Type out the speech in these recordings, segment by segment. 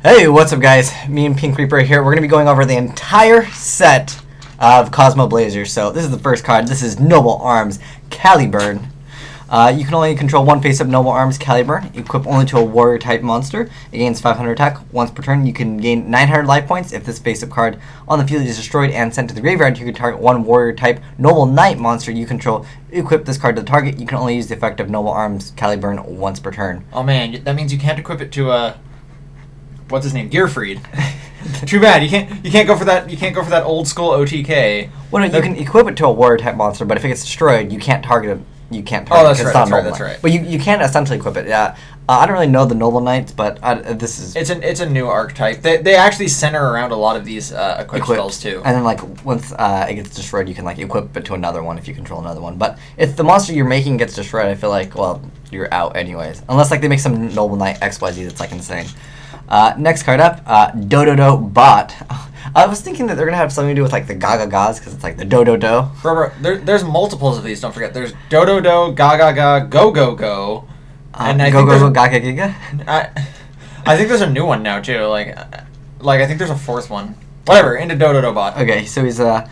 Hey, what's up guys? Me and Pink Reaper here. We're going to be going over the entire set of Cosmo Blazers. So this is the first card. This is Noble Arms Caliburn. You can only control one face-up Noble Arms Caliburn. Equip only to a warrior type monster. It gains 500 attack once per turn. You can gain 900 life points if this face-up card on the field is destroyed and sent to the graveyard. You can target one warrior type Noble Knight monster you control. Equip this card to the target. You can only use the effect of Noble Arms Caliburn once per turn. Oh man, that means you can't equip it to what's his name? Gearfried. Too bad. You can't go for that. You can't go for that old school OTK. Well, no, you can equip it to a warrior type monster, but if it gets destroyed, you can't target it. You can't target it. That's right. But you can essentially equip it. Yeah. I don't really know the Noble Knights, but this is... It's a new archetype. They actually center around a lot of these equip spells too. And then once it gets destroyed, you can equip it to another one if you control another one. But if the monster you're making gets destroyed, I feel like, well, you're out anyways. Unless they make some Noble Knight XYZ that's insane. Next card up, Dododo Bot. I was thinking that they're gonna have something to do with the Gaga Gas because it's the Do. Bro, there's multiples of these. Don't forget, there's Dododo, Gaga, Go. And I think Gaga Giga. I think there's a new one now too. I think there's a fourth one. Whatever, into Dododo Bot. Okay, so he's a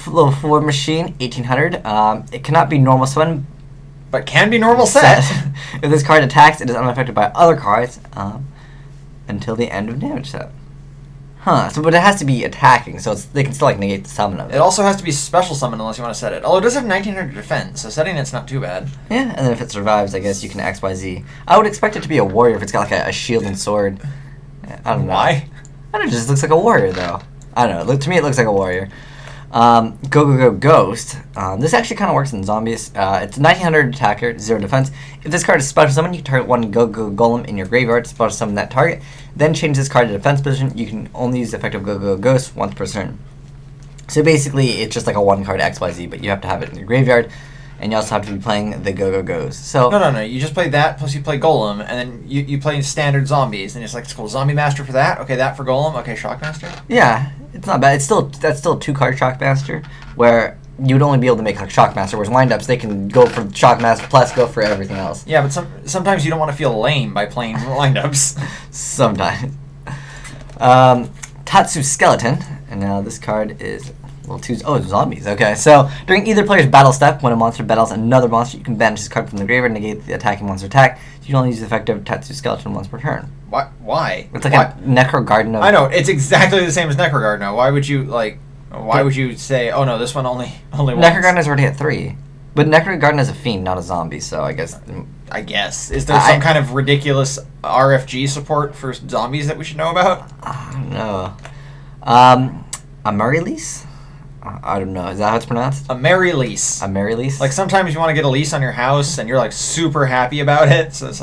level 4 machine, 1800. It cannot be normal summon, but can be normal set. If this card attacks, it is unaffected by other cards until the end of damage step. Huh. So, but it has to be attacking, so they can still negate the summon of it. It also has to be special summon unless you want to set it. Although it does have 1900 defense, so setting it's not too bad. Yeah, and then if it survives, I guess you can XYZ. I would expect it to be a warrior if it's got a shield and sword. I don't know. Why? I don't know. It just looks like a warrior though. I don't know. To me, it looks like a warrior. Go Ghost. This actually kind of works in zombies. It's 1900 attacker, 0 defense. If this card is special summon, you can target one Go Golem in your graveyard to special summon that target. Then change this card to defense position. You can only use the effect of Go Ghost once per turn. So basically, it's just like a 1-card XYZ, but you have to have it in your graveyard, and you also have to be playing the Go Ghost. So no. You just play that, plus you play Golem, and then you play standard zombies, and it's it's cool. Zombie Master for that. Okay, that for Golem. Okay, Shockmaster. Yeah, it's not bad. That's still a 2-card Shockmaster, where you'd only be able to make Shockmaster, whereas windups they can go for Shockmaster plus go for everything else. Yeah, but sometimes you don't want to feel lame by playing windups. Sometimes. Tatsu Skeleton, and now this card is zombies. Okay, so during either player's battle step, when a monster battles another monster, you can banish this card from the graveyard and negate the attacking monster attack. You can only use the effect of Tatsu Skeleton once per turn. Why? It's a Necro Garden of... I know, it's exactly the same as Necro Garden. Why would you Why would you say, oh no, this one only once? Necro Garden is already at 3. But Necro Garden is a fiend, not a zombie, so I guess... Is there some kind of ridiculous RFG support for zombies that we should know about? I don't know. Amaryllis? I don't know. Is that how it's pronounced? Amaryllis. Amaryllis? Sometimes you want to get a lease on your house and you're super happy about it, so it's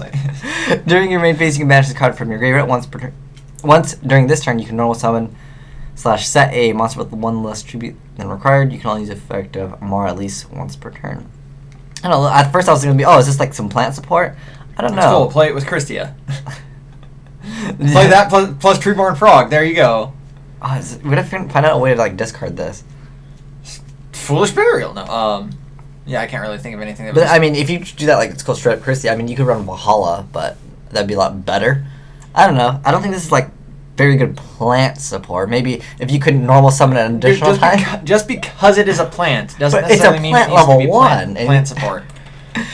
During your main phase, you can banish this card from your graveyard once per turn. Once during this turn, you can normal summon / set a monster with 1 less tribute than required. You can only use the effect of Amaryllis once per turn. I don't know. At first I was going to be, is this some plant support? I don't know. It's cool. Play it with Christia. Play that plus Treeborn Frog. There you go. We'd have to find out a way to discard this. Foolish Burial. No. Yeah, I can't really think of anything. But I mean, if you do that, it's called straight up Christie. I mean, you could run Valhalla, but that'd be a lot better. I don't know. I don't think this is very good plant support. Maybe if you could normal summon an additional time. Just because it is a plant doesn't but necessarily mean it needs level to be 1 plant support.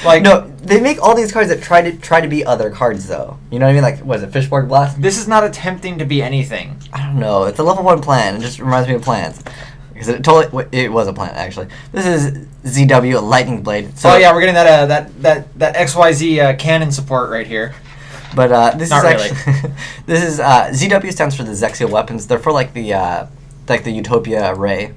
No, they make all these cards that try to be other cards though. You know what I mean? What is it, Fishborg Blast? This is not attempting to be anything. I don't know. It's a level 1 plant. It just reminds me of plants. Because it was a plant actually. This is ZW Lightning Blade. So yeah, we're getting that XYZ cannon support right here. But this Not is actually this is ZW stands for the Zexial weapons. They're for the Utopia array,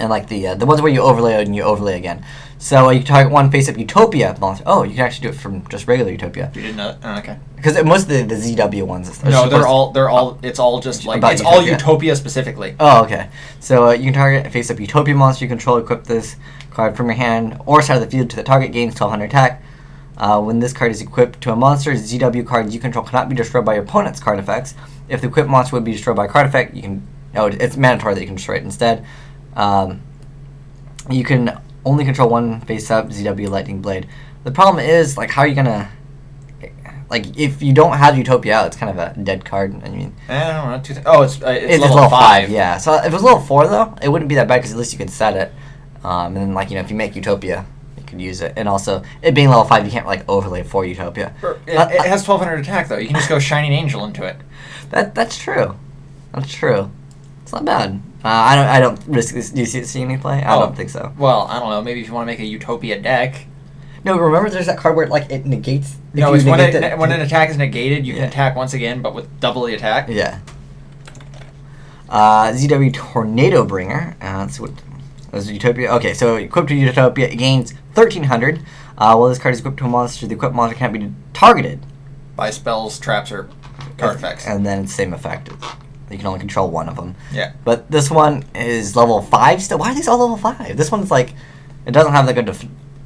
and the ones where you overlay and you overlay again. So you target one face-up Utopia monster. Oh, you can actually do it from just regular Utopia. You didn't know? Oh, okay. Because most of the ZW ones. No, they're all. It's all just it's all Utopia specifically. Oh, okay. So you can target a face-up Utopia monster you control. Equip this card from your hand or side of the field to the target. Gains 1200 attack. When this card is equipped to a monster, ZW cards you control cannot be destroyed by your opponent's card effects. If the equipped monster would be destroyed by a card effect, you can. It's mandatory that you can destroy it instead. You can only control one face-up ZW Lightning Blade. The problem is, how are you gonna like if you don't have Utopia out, it's kind of a dead card. I mean, I don't know. It's level 5. Yeah. So if it was level 4 though, it wouldn't be that bad because at least you could set it. And then like if you make Utopia, you could use it. And also it being level 5, you can't like overlay for Utopia. It has 1200 attack though. You can just go Shining Angel into it. That's true. That's true. It's not bad. I don't risk this. Do you see any play? I don't think so. Well, I don't know. Maybe if you want to make a Utopia deck. No, remember there's that card where like it negates. No, it's when an attack is negated, you can attack once again, but with double the attack. Yeah. ZW Tornado Bringer. Let's see what was Utopia. Okay, so equipped to Utopia, it gains 1300. While this card is equipped to a monster, the equipped monster can't be targeted by spells, traps, or card effects. And then it's same effect. You can only control one of them. Yeah. But this one is level 5 still. Why are these all level 5? This one's like, it doesn't have that good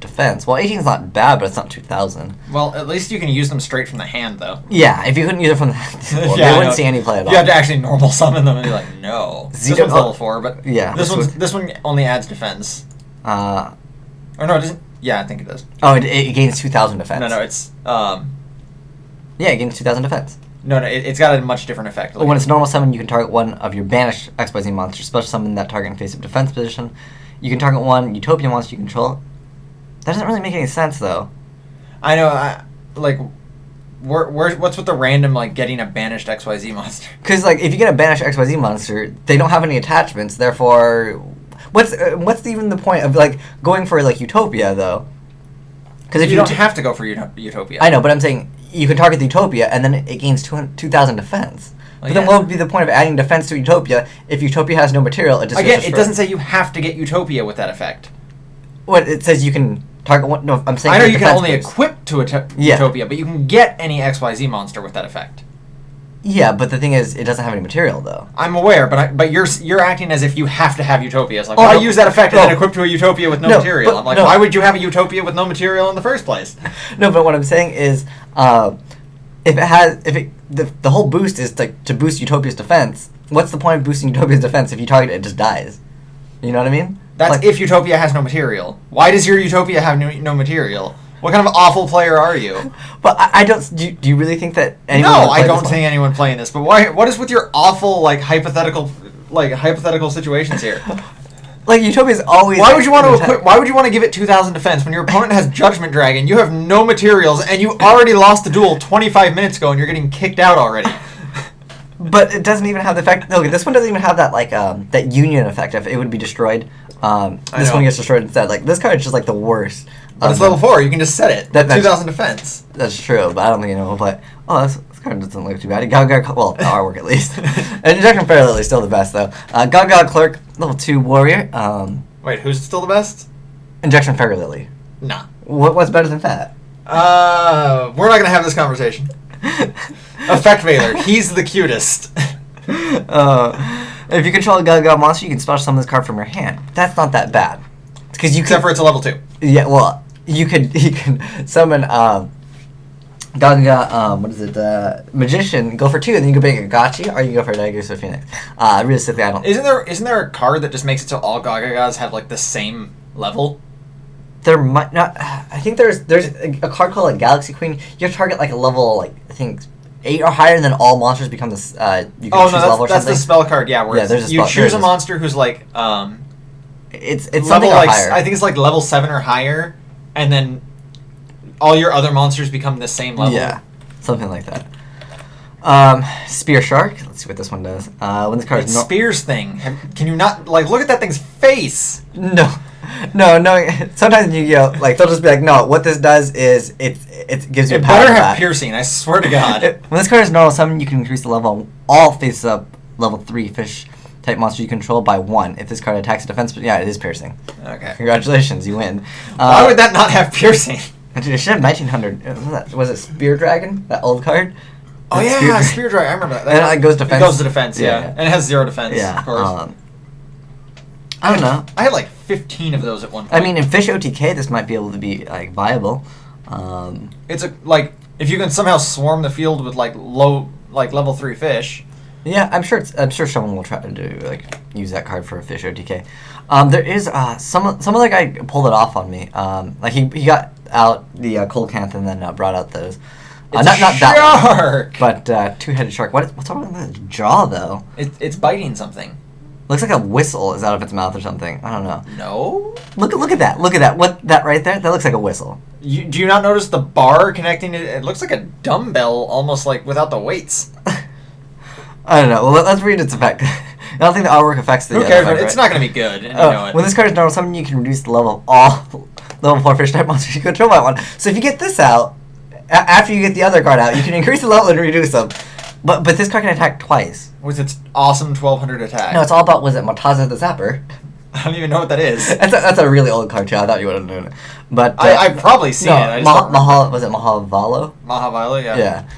defense. Well, 18 is not bad, but it's not 2000. Well, at least you can use them straight from the hand, though. Yeah, if you couldn't use it from the hand, they wouldn't see any play at all. You have to actually normal summon them and be like, no. This one's level 4, but yeah, this one only adds defense. Or no, it doesn't. Yeah, I think it does. Oh, it gains 2000 defense. No, it's Yeah, it gains 2000 defense. No, it's got a much different effect. When it's normal summon, you can target one of your banished XYZ monsters. Special summon that target in face-up defense position. You can target one Utopia monster you control. That doesn't really make any sense, though. I know, what's with the random, like, getting a banished XYZ monster? Because, like, if you get a banished XYZ monster, they don't have any attachments, therefore... What's even the point of, like, going for, like, Utopia, though? Because if you don't have to go for Utopia. I know, but I'm saying you can target the Utopia, and then it gains 2000 defense. But then what would be the point of adding defense to Utopia if Utopia has no material? It just Again, it doesn't say you have to get Utopia with that effect. What, it says you can target one... No, I'm saying... I know you can only equip to Utopia, but you can get any XYZ monster with that effect. Yeah, but the thing is, it doesn't have any material, though. I'm aware, but you're acting as if you have to have Utopia. It's like, why use that effect and then equip to a Utopia with no material? I'm like, why would you have a Utopia with no material in the first place? No, but what I'm saying is, the whole boost is to boost Utopia's defense. What's the point of boosting Utopia's defense if you target it, it just dies? You know what I mean? That's like, if Utopia has no material. Why does your Utopia have no material? What kind of awful player are you? But I don't... Do you really think that anyone... No, I don't think anyone playing this. But why? What is with your awful, like, hypothetical situations here? Like, Utopia's always... Why would you want to equip? Why would you want to give it 2000 defense when your opponent has Judgment Dragon? You have no materials, and you already lost the duel 25 minutes ago, and you're getting kicked out already. But it doesn't even have the effect... No, this one doesn't even have that, like, that union effect. If it would be destroyed. This one gets destroyed instead. Like, this card is just, like, the worst. But it's level 4. You can just set it. That's 2000 defense. That's true, but I don't think anyone will play. Oh, this card doesn't look too bad. Well, the artwork at least. And Injection Fairy Lily is still the best, though. Gaga Clerk, level 2 warrior. Wait, who's still the best? Injection Fairy Lily. Nah. What's better than that? We're not going to have this conversation. Effect Veiler. He's the cutest. If you control a Gaga monster, you can special summon this card from your hand. That's not that bad. Except for it's a level 2. Yeah, well, you can summon Gaga, what is it, Magician, go for 2, and then you can make a Gotchi, or you can go for a Dagusa Phoenix. Realistically, I don't... Isn't there a card that just makes it so all Gagagas have, like, the same level? There might not... I think there's a card called, like, Galaxy Queen. You have to target, like, a level, like, I think... 8 or higher, and then all monsters become this. You can choose level or something. That's the spell card. Yeah, where you choose a monster who's like it's level something like higher. I think it's like level 7 or higher, and then all your other monsters become the same level. Yeah, something like that. Spear Shark. Let's see what this one does. When this card is Spears thing. Can you not like look at that thing's face? No. Sometimes like they'll just be like, no. What this does is it gives you. It better have piercing. I swear to God. When this card is normal summon, you can increase the level on all face-up level 3 fish type monster you control by 1. If this card attacks a defense, yeah, it is piercing. Okay. Congratulations, you win. Why would that not have piercing? Dude, it should have 1900. Was it Spear Dragon? That old card? Oh yeah, Spear Dragon. I remember that. And it goes defense. It goes to defense. Yeah. And it has 0 defense. Yeah. Of course. I don't know. I had like 15 of those at one point. I mean, in Fish OTK, this might be able to be like viable. It's if you can somehow swarm the field with like low level 3 fish. Yeah, I'm sure someone will try to do use that card for a Fish OTK. There is some other guy pulled it off on me. He got out the Cold Canth and then brought out those It's not that shark. one, but two-headed shark. What's wrong with its jaw though? It's biting something. Looks like a whistle is out of its mouth or something. I don't know. No. Look at that. Look at that. What that right there? That looks like a whistle. Do you not notice the bar connecting it? It looks like a dumbbell, almost like without the weights. I don't know. Well, let's read its effect. I don't think the artwork affects the. Who cares? Effect, It's right? not going to be good. And you know it. When this card is normal summon, you can reduce the level of all level 4 fish type monsters you control by 1. So if you get this out, after you get the other card out, you can increase the level and reduce them. But this card can attack twice. With its awesome 1200 attack. No, it's all about, was it Mataza the Zapper? I don't even know what that is. That's a really old card too. I thought you would have known it. But I've probably seen it. I just don't remember. Was it Mahavalo? Mahavilo, yeah. Yeah.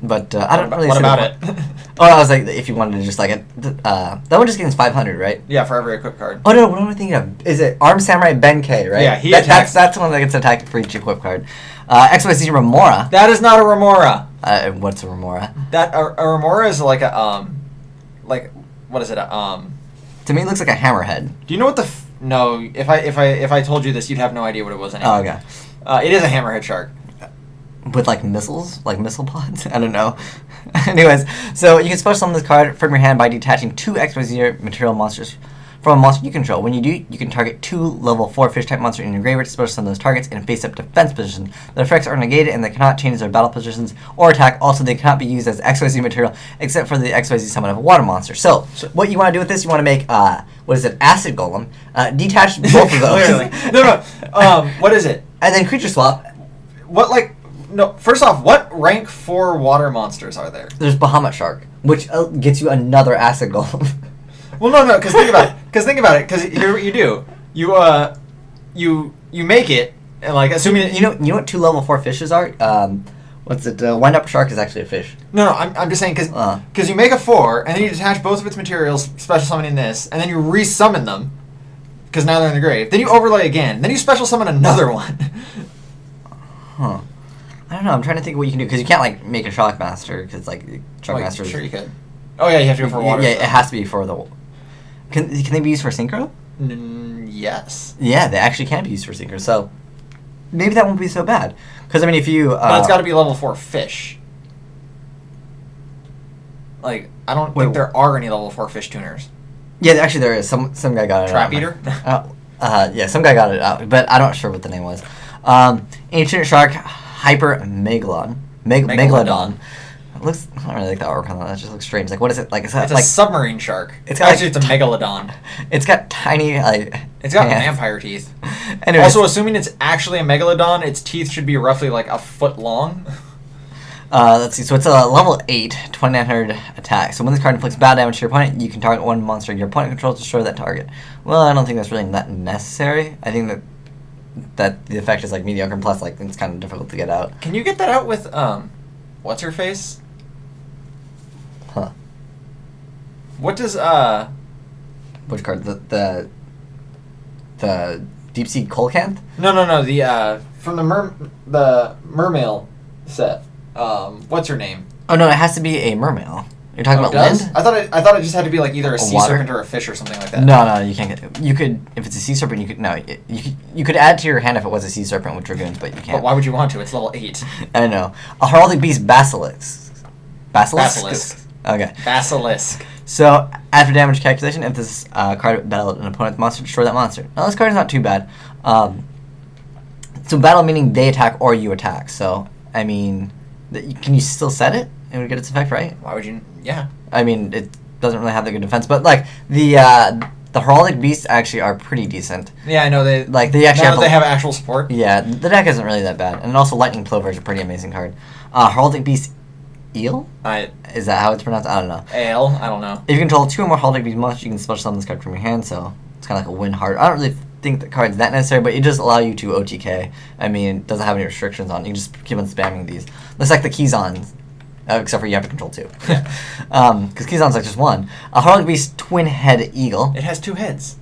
But I don't really What see about the it? Oh, I was like, if you wanted to just like it, that one just gains 500, right? Yeah, for every equip card. Oh no, what am I thinking of? Is it Armed Samurai Ben K, right? Yeah, he attacks. attacks. That's the one that gets attacked for each equip card. XYZ Remora. That is not a remora. What's a Remora? That a remora is like a like what is it? To me, it looks like a hammerhead. Do you know what the? No, if I told you this, you'd have no idea what it was anyway. Oh, okay. It is a hammerhead shark. With like missiles, like missile pods. I don't know. Anyways, so you can special summon this card from your hand by detaching 2 XYZ material monsters from a monster you control. When you do, you can target 2 level 4 fish type monsters in your graveyard to special summon those targets in a face-up defense position. The effects are negated and they cannot change their battle positions or attack. Also, they cannot be used as XYZ material except for the XYZ summon of a water monster. So what you want to do with this, you want to make, what is it, Acid Golem. Detach both of those. No. What is it? And then creature swap. What, like... No, first off, what rank 4 water monsters are there? There's Bahamut Shark, which gets you another Acid Golem. Well, no, because think about it. Because here's what you do. You make it, and like, assuming... You know what 2 level 4 fishes are? What's it? Wind Up Shark is actually a fish. No, I'm just saying, because you make a 4, and then you detach both of its materials, special summoning this, and then you resummon them, because now they're in the grave. Then you overlay again. Then you special summon another one. Huh. I don't know. I'm trying to think of what you can do because you can't like make a shock master because like shock master. Sure you could. Oh yeah, you have to go for water. Yeah, it has to be for the. Can they be used for synchro? Yes. Yeah, they actually can be used for synchro. So maybe that won't be so bad. Because I mean, if you. But it's got to be level 4 fish. Like I don't think there are any level 4 fish tuners. Yeah, actually there is. Some guy got it. Trap eater. Yeah, some guy got it out, but I don't sure what the name was. Ancient Shark. Hyper Megalodon. Megalodon. It looks. I don't really like the artwork on that. That just looks strange. Like, what is it? Like, it's a submarine shark. It's got, actually, it's a megalodon. It's got tiny. It's got vampire teeth. Anyways. Also, assuming it's actually a megalodon, its teeth should be roughly like a foot long. Let's see. So it's a level 8, 2900 attack. So when this card inflicts bad damage to your opponent, you can target one monster your opponent controls to destroy that target. Well, I don't think that's really that necessary. I think that the effect is like mediocre and plus like it's kind of difficult to get out. Can you get that out with what's her face? Huh. What does which card? The Deep Sea Coalcanth? No, the from the mermail set. What's her name? Oh no, it has to be a mermail. You're talking about Lind? I thought it just had to be like either a sea water? serpent or a fish or something like that. No, you can't get. You could, if it's a sea serpent, you could add to your hand if it was a sea serpent with dragoons, but you can't. But why would you want to? It's level 8. I don't know. A Heraldic Beast Basilisk. Basilisk. Okay. Basilisk. So after damage calculation, if this card battled an opponent's monster, destroy that monster. Now this card is not too bad. So battle meaning they attack or you attack. So I mean, can you still set it? It would get its effect, right? Why would you? Yeah. I mean, it doesn't really have the good defense, but like the Heraldic Beasts actually are pretty decent. Yeah, I know they actually have actual support. Yeah, the deck isn't really that bad, and also Lightning Plover is a pretty amazing card. Heraldic Beast Eale? Is that how it's pronounced? I don't know. Eale? I don't know. If you control 2 or more Heraldic Beast monsters, you can special summon this card from your hand, so it's kind of like a win hard. I don't really think the card's that necessary, but it does allow you to OTK. I mean, it doesn't have any restrictions on it. You can just keep on spamming these. It's like the Keyzon. Except for you have to control 2. Yeah. Because Keyzon's like just 1. A Heraldic Beast Twin Head Eagle. It has 2 heads.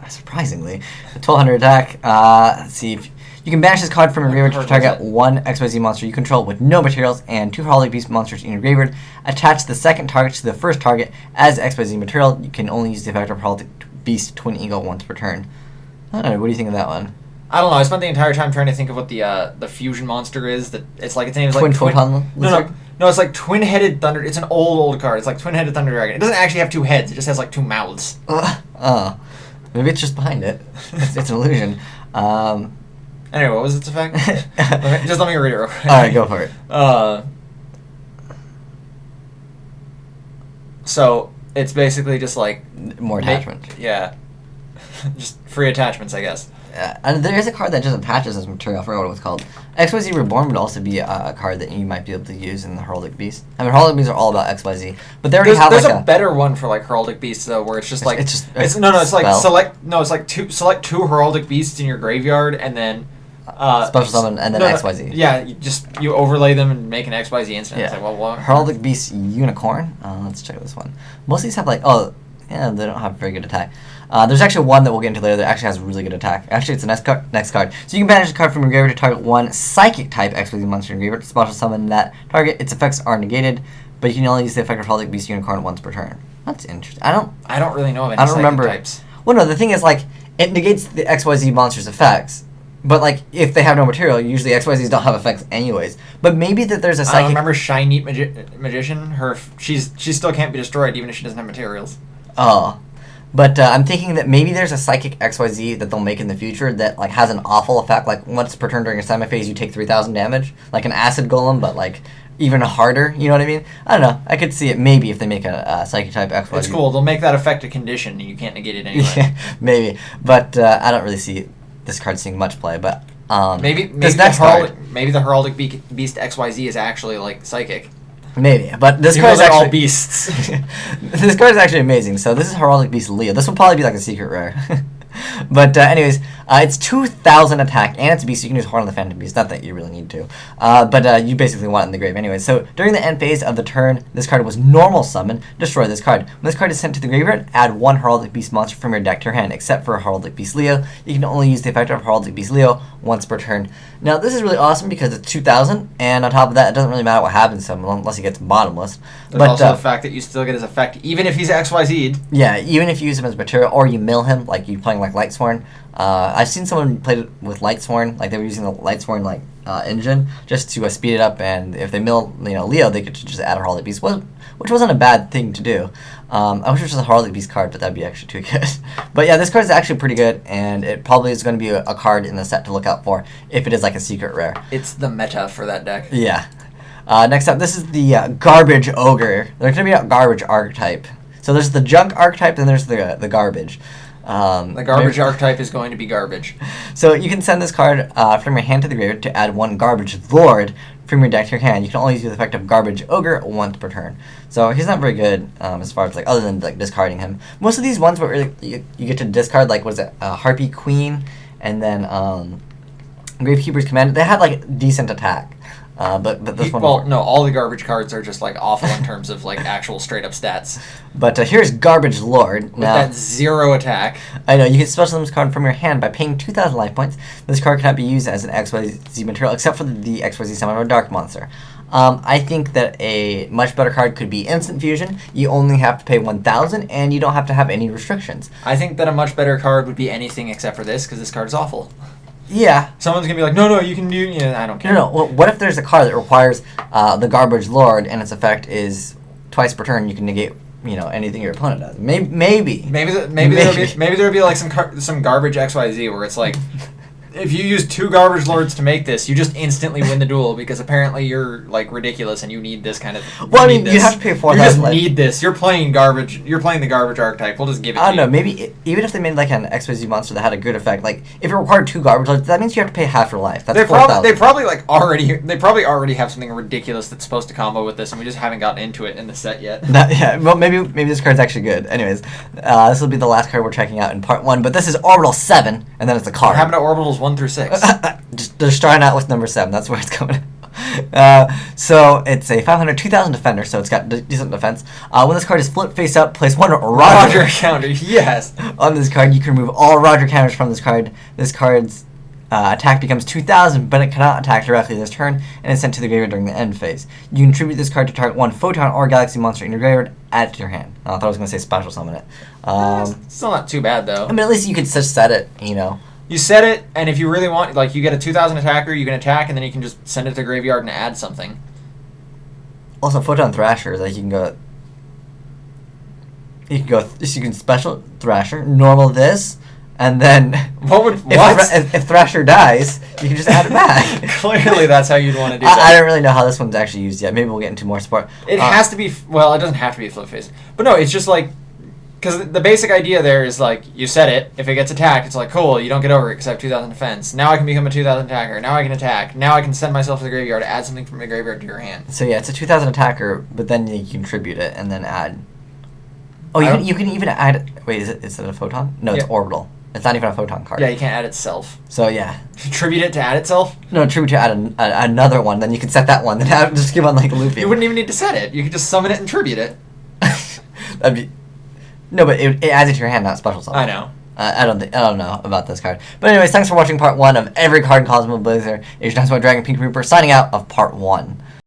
Surprisingly. 1200 attack. Let's see. If you can banish this card from your graveyard to target 1 XYZ monster you control with no materials and 2 Heraldic Beast monsters in your graveyard. Attach the second target to the first target as XYZ material. You can only use the effect of Heraldic Beast Twin Eagle once per turn. I don't know. What do you think of that one? I don't know. I spent the entire time trying to think of what the fusion monster is. That its name is Twin like Photon Lizard? No. It's like Twin-Headed Thunder. It's an old card. It's like Twin-Headed Thunder Dragon. It doesn't actually have 2 heads. It just has like 2 mouths. Maybe it's just behind it. It's an illusion. Anyway, what was its effect? Just let me read it real quick. All right, go for it. So it's basically just like more attachment. Yeah, just free attachments, I guess. And there is a card that just attaches as material. I forgot what it was called. XYZ Reborn would also be a card that you might be able to use in the Heraldic Beast. I mean, Heraldic Beasts are all about XYZ, but they already have there's like a better one for like Heraldic Beasts though, where it's just like it's select two Heraldic Beasts in your graveyard and then special summon and then XYZ. Yeah, you overlay them and make an XYZ instant. Yeah. It's like, well, what? Heraldic Beast Unicorn. Let's check this one. Most of these have they don't have very good attack. There's actually one that we'll get into later that actually has really good attack. Actually, it's the next card. So you can banish a card from your graveyard to target one Psychic type XYZ monster in your graveyard. Special summon that target. Its effects are negated, but you can only use the effect of Heraldic Beast Unicorn once per turn. That's interesting. I don't really know of any I don't remember types. Well, no, the thing is, like, it negates the XYZ monster's effects. But, like, if they have no material, usually XYZs don't have effects anyways. But maybe that there's a psychic... I remember Shiny Magician. She still can't be destroyed even if she doesn't have materials. Oh. But I'm thinking that maybe there's a psychic XYZ that they'll make in the future that, like, has an awful effect. Like, once per turn during a semi-phase, you take 3,000 damage. Like an Acid Golem, but, like, even harder. You know what I mean? I don't know. I could see it maybe if they make a psychic type XYZ. It's cool. They'll make that effect a condition, and you can't negate it anyway. Yeah, maybe. But I don't really see this card seeing much play. But maybe this next card, maybe the Heraldic Beast XYZ is actually, like, psychic. Maybe, but this card is actually all beasts. This card is actually amazing. So this is Heraldic Beast Leo. This will probably be like a secret rare. But anyways, it's 2,000 attack, and it's a beast, so you can use Horn of the Phantom Beast. Not that you really need to. But you basically want it in the grave anyway. So during the end phase of the turn, this card was normal summon. Destroy this card. When this card is sent to the graveyard, add 1 Heraldic Beast monster from your deck to your hand, except for Heraldic Beast Leo. You can only use the effect of Heraldic Beast Leo once per turn. Now, this is really awesome because it's 2,000, and on top of that, it doesn't really matter what happens to him unless he gets bottomless. There's also the fact that you still get his effect, even if he's XYZ'd. Yeah, even if you use him as material, or you mill him, like you playing like Lightsworn. I've seen someone play it with Lightsworn, like they were using the Lightsworn like engine just to speed it up, and if they mill Leo, they could just add a Heraldic Beast, which wasn't a bad thing to do. I wish it was a Heraldic Beast card, but that'd be actually too good. But yeah, this card is actually pretty good, and it probably is going to be a card in the set to look out for if it is like a secret rare. It's the meta for that deck. Yeah. Next up, this is the Garbage Ogre. There's going to be a Garbage archetype. So there's the Junk archetype, and there's the Garbage. The Garbage archetype is going to be garbage. So you can send this card from your hand to the graveyard to add 1 Garbage Lord from your deck to your hand. You can only use the effect of Garbage Ogre once per turn. So he's not very good as far as like other than like discarding him. Most of these ones where really, you get to discard, like what is it, Harpy Queen, and then Gravekeeper's Command. They had like decent attack. But this one... Well, no, all the garbage cards are just, like, awful in terms of, like, actual straight-up stats. But here's Garbage Lord. With that 0 attack. I know, you can special summon this card from your hand by paying 2,000 life points. This card cannot be used as an XYZ material, except for the XYZ summon of a Dark Monster. I think that a much better card could be Instant Fusion. You only have to pay 1,000, and you don't have to have any restrictions. I think that a much better card would be anything except for this, because this card is awful. Yeah. Someone's going to be like, no, you can do... Yeah, I don't care. No. Well, what if there's a card that requires the Garbage Lord, and its effect is twice per turn, you can negate, anything your opponent does? Maybe there'll be like some garbage XYZ where it's like... If you use 2 Garbage Lords to make this, you just instantly win the duel because apparently you're like ridiculous and you need this kind of. Well, I mean, you have to pay 4,000. You just need this. You're playing garbage. You're playing the garbage archetype. We'll just give it. I don't know. Maybe even if they made like an XYZ monster that had a good effect, like if it required 2 Garbage Lords, that means you have to pay half your life. That's 4,000. They probably already have something ridiculous that's supposed to combo with this, and we just haven't gotten into it in the set yet. Yeah. Well, maybe this card's actually good. Anyways, this will be the last card we're checking out in part 1. But this is Orbital 7, and then it's a card. What happened to Orbitals 1 through 6? Just starting out with number 7. That's where it's coming. So it's a 500, 2,000 defender, so it's got decent defense. When this card is flipped face up, place 1 Roger counter. Yes. On this card, you can remove all Roger counters from this card. This card's attack becomes 2,000, but it cannot attack directly this turn, and is sent to the graveyard during the end phase. You can tribute this card to target 1 Photon or Galaxy monster in your graveyard, add it to your hand. I thought I was going to say special summon it. Still not too bad, though. I mean, at least you could just set it, You set it, and if you really want, like, you get a 2,000 attacker, you can attack, and then you can just send it to the graveyard and add something. Also, Photon Thrasher, like, you can special Thrasher, normal this, and then if Thrasher dies, you can just add it back. Clearly, that's how you'd want to do that. I don't really know how this one's actually used yet. Maybe we'll get into more support. It has to be, well, it doesn't have to be flip phase. But no, it's just like, because the basic idea there is like, you set it, if it gets attacked, it's like, cool, you don't get over it because I have 2,000 defense. Now I can become a 2,000 attacker. Now I can attack. Now I can send myself to the graveyard to add something from the graveyard to your hand. So yeah, it's a 2,000 attacker, but then you contribute it and then add. Oh, you can even add. Wait, is it a photon? No, it's orbital. It's not even a photon card. Yeah, you can't add itself. So yeah. Tribute it to add itself? No, tribute to add another one. Then you can set that one. Then just give on like a looping. You wouldn't even need to set it. You could just summon it and tribute it. That'd be. No, but it adds it to your hand, not special summon. I know. I don't know about this card. But anyways, thanks for watching part 1 of every card in Cosmo Blazer. It's your Dragon Pink Reaper signing out of part 1.